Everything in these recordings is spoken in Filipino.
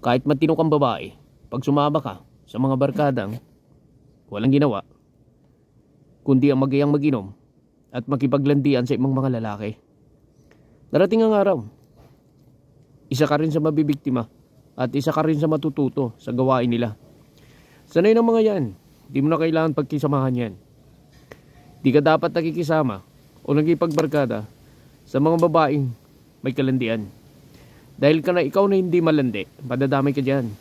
Kahit matino kang babae, pag sumama ka sa mga barkadang walang ginawa kundi ang magayang mag-inom at makipaglandian sa ibang mga lalaki, darating ang araw, isa ka rin sa mabibiktima at isa ka rin sa matututo sa gawain nila. Sanay ng mga yan, di mo na kailangan pagkisamahan yan. Di ka dapat nakikisama o nagipagbarkada sa mga babaeng may kalandian. Dahil ka na ikaw na hindi malandi, madadamay ka dyan.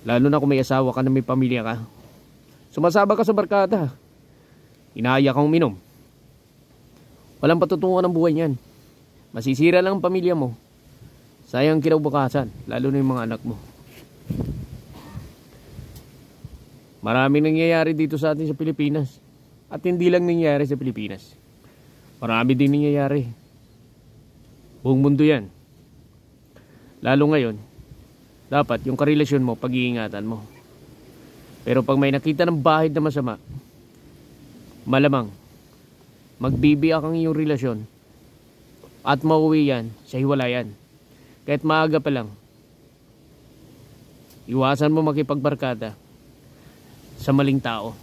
Lalo na kung may asawa ka na may pamilya ka. Sumasaba ka sa barkada, inaaya kang uminom. Walang patutunguhan ng buhay niyan. Masisira lang ang pamilya mo. Sayang kinabukasan, lalo na yung mga anak mo. Maraming nangyayari dito sa atin sa Pilipinas. At hindi lang nangyayari sa Pilipinas. Marami din nangyayari. Buong mundo yan. Lalo ngayon, dapat yung karelasyon mo, pag-iingatan mo. Pero pag may nakita ng bahid na masama, malamang magbibiyak ang iyong relasyon at mauwi yan sa hiwalayan. Kahit maaga pa lang, iwasan mo makipagbarkada sa maling tao.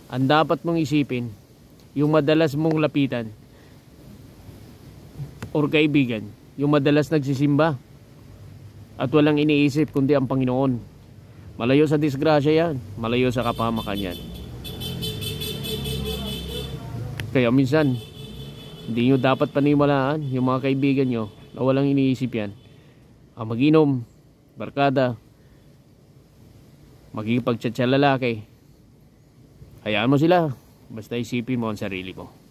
Ang dapat mong isipin, yung madalas mong lapitan or kaibigan, yung madalas nagsisimba at walang iniisip kundi ang Panginoon. Malayo sa disgrasya yan, malayo sa kapahamakan yan. Kaya minsan, hindi nyo dapat paniwalaan yung mga kaibigan nyo na walang iniisip yan. Ang mag-inom, barkada, magiging pagtsatsa lalaki, hayaan mo sila, basta isipin mo ang sarili mo.